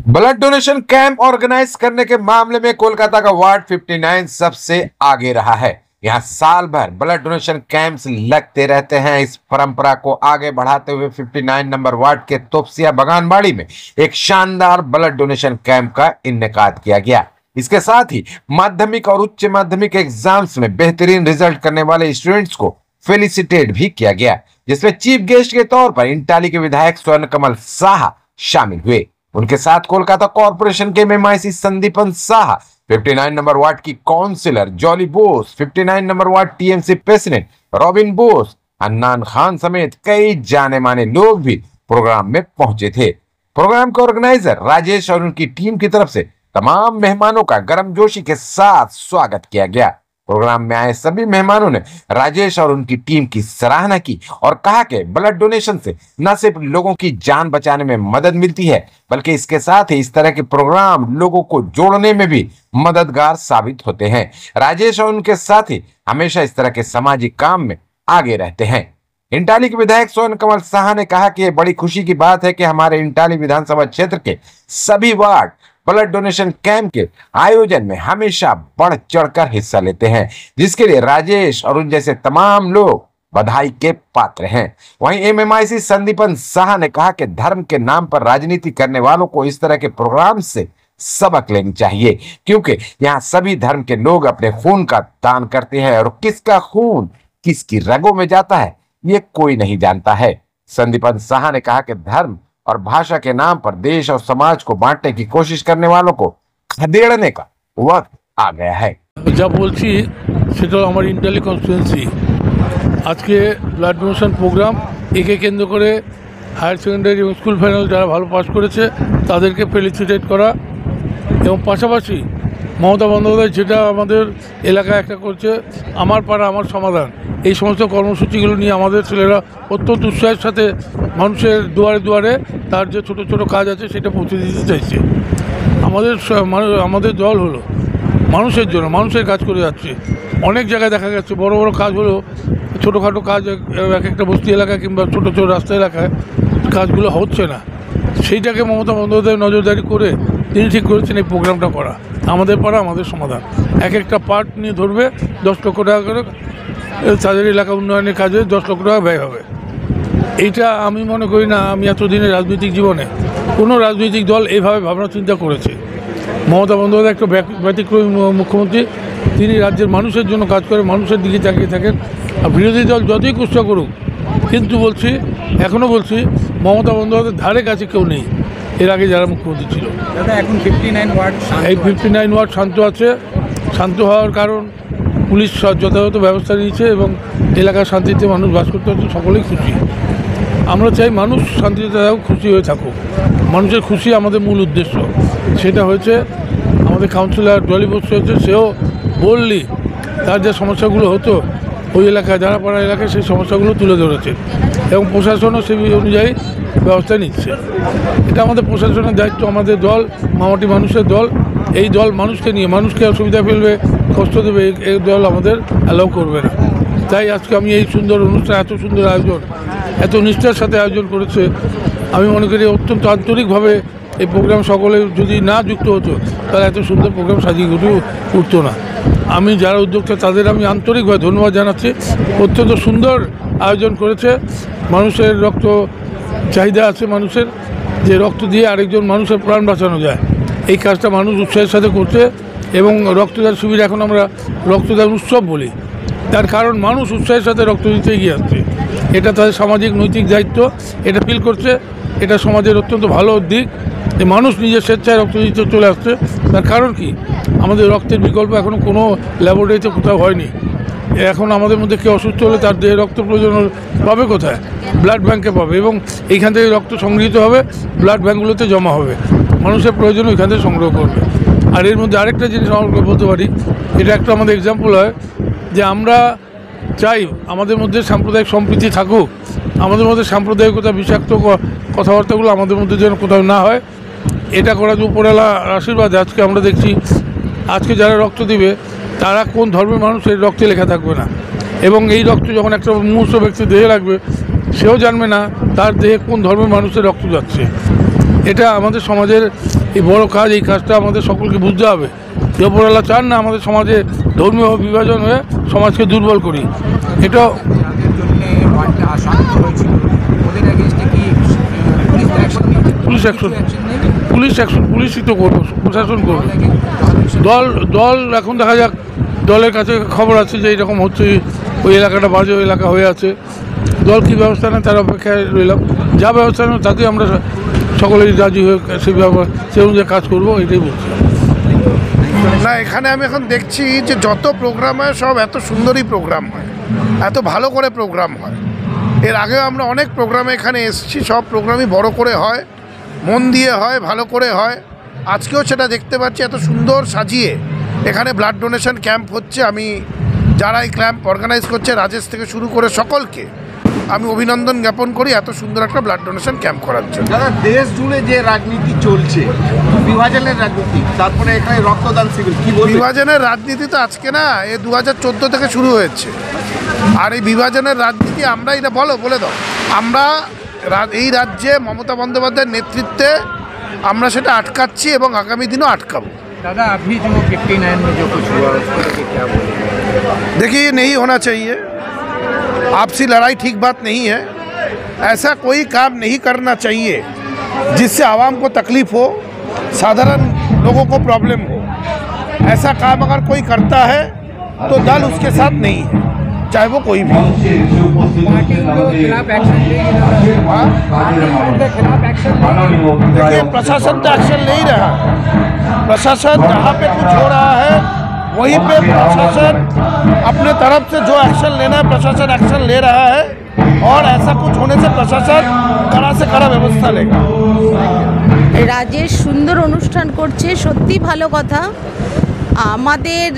Blood donation camp organise करने के मामले में कोलकाता का वार्ड 59 सबसे आगे रहा है। यहाँ साल भर ब्लड डोनेशन कैंप्स लगते रहते हैं। इस परंपरा को आगे बढ़ाते हुए 59 नंबर वार्ड के तोपसिया बगानबाड़ी में एक शानदार ब्लड डोनेशन कैंप का इनेकाद किया गया। इसके साथ ही माध्यमिक और उच्च माध्यमिक एग्जाम्स में बेहतरीन रिजल्ट करने वाले स्टूडेंट्स को फेलिसिटेट भी किया गया, जिसमें चीफ गेस्ट के तौर पर इंटाली के विधायक स्वर्ण कमल साह शामिल हुए। उनके साथ कोलकाता कॉर्पोरेशन के MIC Sandipan Saha, 59 number ward की councillor Jolly Bose, 59 number ward TMC president Robin Bose, Annan Khan समेत कई जाने माने लोग भी प्रोग्राम में पहुंचे थे। प्रोग्राम के ऑर्गेनाइजर राजेश और उनकी टीम की तरफ से तमाम मेहमानों का गर्मजोशी के साथ स्वागत किया गया। प्रोग्राम में आए सभी मेहमानों ने राजेश और उनकी टीम की सराहना की और कहा कि ब्लड डोनेशन से न सिर्फ लोगों की जान बचाने में मदद मिलती है, बल्कि इसके साथ ही इस तरह के प्रोग्राम लोगों को जोड़ने में भी मददगार साबित होते हैं। राजेश और उनके साथी हमेशा इस तरह के सामाजिक काम में आगे रहते हैं। इंटाली के विधायक स्वर्ण कमल साहा ने कहा कि यह बड़ी खुशी की बात है कि हमारे इंटाली विधानसभा क्षेत्र के सभी वार्ड ब्लड डोनेशन कैंप के आयोजन में हमेशा बढ़ चढ़कर हिस्सा लेते हैं, जिसके लिए राजेश और उन जैसे तमाम लोग बधाई के पात्र हैं। वहीं एमएमआईसी संदीपन साहा ने कहा कि धर्म के नाम पर राजनीति करने वालों को इस तरह के प्रोग्राम से सबक लेनी चाहिए, क्योंकि यहाँ सभी धर्म के लोग अपने खून का दान करते हैं और किसका खून किसकी रगों में जाता है ये कोई नहीं जानता है। संदीपन साहा ने कहा कि धर्म और भाषा के नाम पर देश और समाज को बांटने की कोशिश करने वालों को खदेड़ने का वक्त आ गया है। যা বলছি সেটা আমার ইন্টালি কনস্টিটুয়েন্সি আজকে ব্লাড ডোনেশন প্রোগ্রাম একে কেন্দ্র করে হায়ার সেকেন্ডারি এবং স্কুল ফাইনাল যারা ভালো পাস করেছে তাদেরকে ফেলিসিটেট করা এবং পাশাপাশি মমতা বন্দ্যোপাধ্যায় যেটা আমাদের এলাকায় একটা করছে আমার পাড়া আমার সমাধান, এই সমস্ত কর্মসূচিগুলো নিয়ে আমাদের ছেলেরা অত্যন্ত উৎসাহের সাথে মানুষের দুয়ারে দুয়ারে তার যে ছোটো ছোটো কাজ আছে সেটা পৌঁছে দিতে চাইছে। আমাদের দল হলো মানুষের জন্য, মানুষের কাজ করে যাচ্ছে। অনেক জায়গায় দেখা গেছে বড় বড় কাজ হলো, ছোটোখাটো কাজ এক একটা বস্তি এলাকা কিংবা ছোটো ছোটো রাস্তা এলাকায় কাজগুলো হচ্ছে না। সেইটাকে মমতা বন্দ্যোপাধ্যায় নজরদারি করে তিনি ঠিক করেছেন এই প্রোগ্রামটা করা। আমাদের পাড়া আমাদের সমাধান, এক একটা পার্ট নিয়ে ধরবে 10 লক্ষ টাকা করে, তাদের এলাকা উন্নয়নের কাজে 10 লক্ষ টাকা ব্যয় হবে। এইটা আমি মনে করি না আমি এতদিনের রাজনৈতিক জীবনে কোনো রাজনৈতিক দল এইভাবে ভাবনা চিন্তা করেছে। মমতা বন্দ্যোপাধ্যায় একটা ব্যতিক্রমী মুখ্যমন্ত্রী, তিনি রাজ্যের মানুষের জন্য কাজ করে, মানুষের দিকে তাকিয়ে থাকেন। আর বিরোধী দল যতই চেষ্টা করুক, কিন্তু বলছি এখনও বলছি মমতা বন্দ্যোপাধ্যায়ের ধারে কাছে কেউ নেই এর আগে যারা মুখ্যমন্ত্রী ছিল। এখন 59 ওয়ার্ড এই 59 ওয়ার্ড শান্ত আছে। শান্ত হওয়ার কারণ পুলিশ যথাযথ ব্যবস্থা নিয়েছে এবং এলাকার শান্তিতে মানুষ বাস করতে হচ্ছে, সকলেই খুশি। আমরা চাই মানুষ শান্তিতে থাকুক, খুশি হয়ে থাকুক। মানুষের খুশি আমাদের মূল উদ্দেশ্য। সেটা হয়েছে আমাদের কাউন্সিলর জলি বোস হয়েছে, সেও বললি তার যে সমস্যাগুলো হতো ওই এলাকায় যারা পাড়া এলাকায় সেই সমস্যাগুলো তুলে ধরেছে এবং প্রশাসনও সেই অনুযায়ী ব্যবস্থা নিচ্ছে। এটা আমাদের প্রশাসনের দায়িত্ব। আমাদের দল মামাটি মানুষের দল, এই দল মানুষকে নিয়ে মানুষকে অসুবিধা ফেলবে, কষ্ট দেবে, এই দল আমাদের অ্যালাউ করবে না। তাই আজকে আমি এই সুন্দর অনুষ্ঠান, এত সুন্দর আয়োজন, এত নিষ্ঠার সাথে আয়োজন করেছে, আমি মনে করি অত্যন্ত আন্তরিকভাবে এই প্রোগ্রাম সকলে যদি না যুক্ত হতো তাহলে এত সুন্দর প্রোগ্রাম সাজিয়ে উঠতো না। আমি যারা উদ্যোক্তা তাদের আমি আন্তরিকভাবে ধন্যবাদ জানাচ্ছি। অত্যন্ত সুন্দর আয়োজন করেছে। মানুষের রক্ত চাহিদা আছে, মানুষের যে রক্ত দিয়ে আরেকজন মানুষের প্রাণ বাঁচানো যায়, এই কাজটা মানুষ উৎসাহের সাথে করছে এবং রক্তদান শিবির এখন আমরা রক্তদান উৎসব বলি। তার কারণ মানুষ উৎসাহের সাথে রক্ত দিতে এগিয়ে আসছে। এটা তাদের সামাজিক নৈতিক দায়িত্ব, এটা ফিল করছে। এটা সমাজের অত্যন্ত ভালো দিক যে মানুষ নিজের স্বেচ্ছায় রক্ত দিতে চলে আসছে। তার কারণ কি, আমাদের রক্তের বিকল্প এখনও কোনো ল্যাবরেটরিতে কোথাও হয়নি। এখন আমাদের মধ্যে কেউ অসুস্থ হলে তার দেহে রক্ত প্রয়োজন পাবে কোথায়? ব্লাড ব্যাঙ্কে পাবে এবং এইখান থেকে রক্ত সংগৃহীত হবে, ব্লাড ব্যাঙ্কগুলোতে জমা হবে, মানুষের প্রয়োজন ওইখান থেকে সংগ্রহ করবে। আর এর মধ্যে আরেকটা জিনিস আমরা বলতে পারি, এটা একটা আমাদের এক্সাম্পল হয় যে আমরা চাই আমাদের মধ্যে সাম্প্রদায়িক সম্প্রীতি থাকুক, আমাদের মধ্যে সাম্প্রদায়িকতা বিষাক্ত কথাবার্তাগুলো আমাদের মধ্যে যেন কোথাও না হয়। এটা করা যে উপরওয়ালার আশীর্বাদ। আজকে আমরা দেখছি আজকে যারা রক্ত দিবে তারা কোন ধর্মের মানুষ এই রক্তে লেখা থাকবে না, এবং এই রক্ত যখন একটা মুমূর্ষু ব্যক্তি দেহে লাগবে সেও জানবে না তার দেহে কোন ধর্মের মানুষের রক্ত যাচ্ছে। এটা আমাদের সমাজের এই বড় কাজ, এই কাজটা আমাদের সকলকে বুঝতে হবে। দেবরালা চান না আমাদের সমাজে ধর্মীয় বিভাজন হয়ে সমাজকে দুর্বল করি। এটা পুলিশই তো করবো, প্রশাসন করবে। দল এখন দেখা যাক, দলের কাছে খবর আছে যে এইরকম হচ্ছে, ওই এলাকাটা বাজে এলাকা হয়ে আছে, দল কী ব্যবস্থা নেয় তার অপেক্ষায় রইলাম। যা ব্যবস্থা নেয় তাতে আমরা সকলেই রাজি হয়ে সে অনুযায়ী কাজ করবো, এটাই বলছি। না, এখানে আমি এখন দেখছি যে যত প্রোগ্রাম হয় সব এত সুন্দরই প্রোগ্রাম হয়, এত ভালো করে প্রোগ্রাম হয়। এর আগেও আমরা অনেক প্রোগ্রামে এখানে এসেছি, সব প্রোগ্রামই বড় করে হয়, মন দিয়ে হয়, ভালো করে হয়। আজকেও সেটা দেখতে পাচ্ছি, এত সুন্দর সাজিয়ে এখানে ব্লাড ডোনেশন ক্যাম্প হচ্ছে। আমি যারা এই ক্যাম্প অর্গানাইজ করছে, রাজেশ থেকে শুরু করে সকলকে আমি অভিনন্দন জ্ঞাপন করি এত সুন্দর একটা ব্লাড ডোনেশন ক্যাম্প করার জন্য। দাদা, দেশ জুড়ে যে রাজনীতি চলছে, বিভাজনের রাজনীতি, তারপরে এখানে রক্তদান শিবির, কি বলবেন? বিভাজনের রাজনীতি তো আজকে না, এ 2014 থেকে শুরু হয়েছে। আর এই বিভাজনের রাজনীতি আমরা এটা বলে দাও, আমরা এই রাজ্যে মমতা বন্দ্যোপাধ্যায়ের নেতৃত্বে আমরা সেটা আটকাচ্ছি এবং আগামী দিনও আটকাবো। दादा अभी जो 59 में जो कुछ हुआ उसको लेके क्या बोलेंगे? देखिए, ये नहीं होना चाहिए। आपसी लड़ाई ठीक बात नहीं है। ऐसा कोई काम नहीं करना चाहिए जिससे आवाम को तकलीफ हो, साधारण लोगों को प्रॉब्लम हो। ऐसा काम अगर कोई करता है तो दल उसके साथ नहीं है, चाहे वो कोई भी। पार्टी के खिलाफ एक्शन लेगी दादा? पार्टी के खिलाफ एक्शन लेगी? देखिए, प्रशासन तो एक्शन ले ही रहा है। प्रशासन जहाँ पे कुछ हो रहा है वहीं पे प्रशासन अपने तरफ से जो एक्शन लेना है प्रशासन एक्शन ले रहा है, और ऐसा कुछ होने से प्रशासन कड़ा से कड़ा व्यवस्था लेगा। রাজেশ সুন্দর অনুষ্ঠান করছে, সত্যি ভালো কথা। আমাদের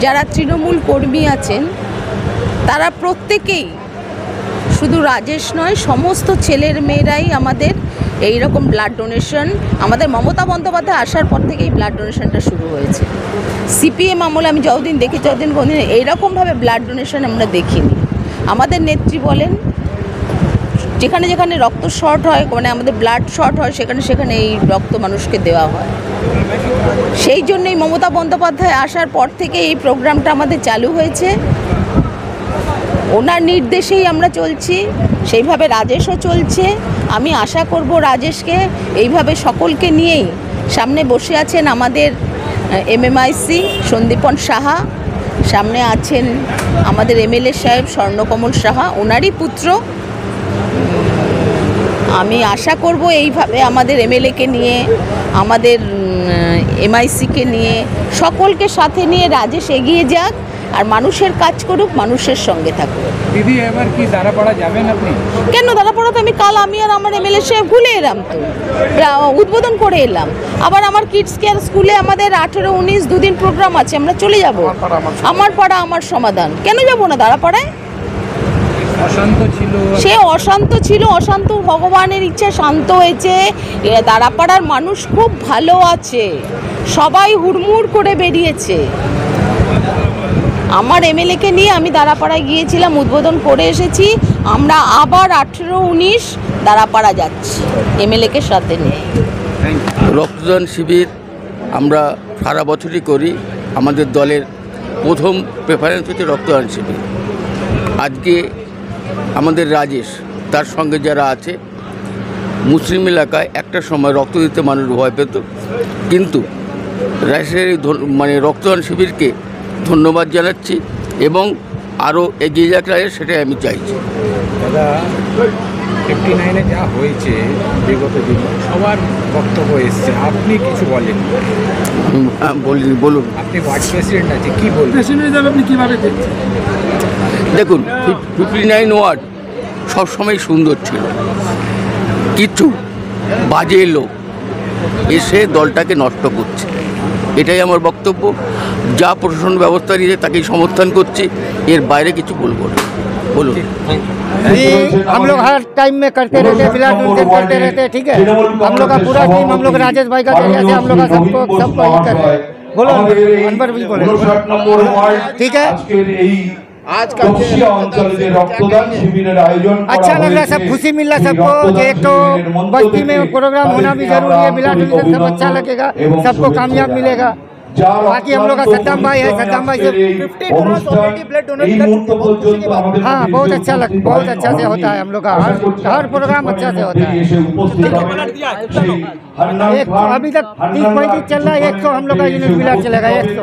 যারা তৃণমূল কর্মী আছেন তারা প্রত্যেকেই, শুধু রাজেশ নয়, সমস্ত ছেলের মেয়েরাই আমাদের এই রকম ব্লাড ডোনেশন, আমাদের মমতা বন্দ্যোপাধ্যায় আসার পর থেকেই ব্লাড ডোনেশনটা শুরু হয়েছে। সিপিএম আমলে আমি যতদিন দেখি ততদিন কোনদিন এইরকমভাবে ব্লাড ডোনেশন আমরা দেখিনি। আমাদের নেত্রী বলেন, যেখানে যেখানে রক্ত শর্ট হয়, মানে আমাদের ব্লাড শর্ট হয়, সেখানে সেখানে এই রক্ত মানুষকে দেওয়া হয়। সেই জন্যই মমতা বন্দ্যোপাধ্যায় আসার পর থেকে এই প্রোগ্রামটা আমাদের চালু হয়েছে। ওনার নির্দেশেই আমরা চলছি, সেইভাবে রাজেশও চলছে। আমি আশা করব রাজেশকে এইভাবে সকলকে নিয়েই, সামনে বসে আছেন আমাদের এমএমআইসি সন্দীপন সাহা, সামনে আছেন আমাদের এমএলএ সাহেব স্বর্ণকমল সাহা, ওনারই পুত্র। আমি আশা করব এইভাবে আমাদের এমএলএকে নিয়ে, আমাদের এমআইসিকে নিয়ে, সকলকে সাথে নিয়ে রাজেশ এগিয়ে যাক আর মানুষের কাজ করুক, মানুষের সঙ্গে থাকুক। দিদি এবার কি দাঁড়াপাড়া যাবেন আপনি? কেন দাঁড়াপাড়া? তো আমি কাল আমি আর আমার এমএলএ সাহেব ভুলে এলাম, তো উদ্বোধন করে এলাম। আবার আমার কিডস কেয়ার স্কুলে আমাদের 18-19 দুদিন প্রোগ্রাম আছে, আমরা চলে যাব। আমার পাড়া আমার সমাধান, কেন যাব না দাঁড়াপাড়ায়? অশান্ত ছিল, সে অশান্ত ছিল, অশান্ত ভগবানের ইচ্ছা শান্ত হয়েছে। দাঁড়াপাড়ার মানুষ খুব ভালো আছে, সবাই হুড়মুড় করে বেরিয়েছে। আমার এমএলএকে নিয়ে আমি দাঁড়াপাড়ায় গিয়েছিলাম, উদ্বোধন করে এসেছি। আমরা আবার 18-19 দাঁড়াপাড়া যাচ্ছি এমএলএকে সাথে নিয়ে। রক্তদান শিবির আমরা সারা বছরই করি। আমাদের দলের প্রথম প্রেফারেন্স হচ্ছে রক্তদান শিবির। আজকে আমাদের রাজেশ তার সঙ্গে যারা আছে, মুসলিম এলাকায় একটা সময় রক্ত দিতে মানুষ ভয় পেত, কিন্তু রাজেশের এই রক্তদান শিবিরকে ধন্যবাদ জানাচ্ছি এবং আরও এগিয়ে যাক রাজেশ, সেটাই আমি চাইছি। দাদা 59-এ যা হয়েছে বিগত দিন সবার বক্তব্য এসছে, আপনি কিছু বলেন? বলুন। আপনি ওয়ার্ড প্রেসিডেন্ট আছে, কি বলবেন? প্রেসিডেন্ট হিসাবে আপনি কীভাবে দেখছেন? দেখুন, 59 ওয়ার্ড সবসময় সুন্দর ছিল, কিছু বাজে লোক এসে দলটাকে নষ্ট করছে, এটাই আমার বক্তব্য। যা প্রশাসন ব্যবস্থা নিয়েছে তাকেই সমর্থন করছি, এর বাইরে কিছু বলবো না। বলুন। हम लोग हर टाइम में करते रहते हैं, ब्लड डोनेशन करते रहते हैं, ठीक है। हम लोग का पूरा टीम, हम लोग राजेश भाई का जरिए से हम लोग का सबको ही कर रहे हैं। बोलो अनवर भी बोले, ठीक है। आज का তপসিয়া অঞ্চলে যে রক্তদান শিবিরের আয়োজন করা अच्छा लग रहा है, হয়েছে, सब खुशी मिल रहा है এই सबको। রক্তদান एक तो শিবিরের মধ্য बस्ती में থেকে प्रोग्राम होना भी তাদেরকে जरूरी है, আমরা ब्लड আন্তরিক डोनेशन सब अच्छा অভিনন্দন लगेगा, এবং सबको শুভেচ্ছা कामयाब জানাই। मिलेगा। যার बाकी हम लोग का অক্লান্ত सद्दाम भाई है, পরিশ্রমে सद्दाम भाई से আজকের এই অনুষ্ঠান এই মুহূর্ত পর্যন্ত আমাদের हाँ মধ্যে बहुत এসে अच्छा উপস্থিত बहुत হয়নি। अच्छा से होता है हम लोग का, আশা করছি हर प्रोग्राम अच्छा से होता है। এসে উপস্থিত হবেন। সেই হান্নান एक খান, अभी तक হান্নান 30-35 चल रहा है, 100 हम लोग का यूनिट मिला चलेगा, 100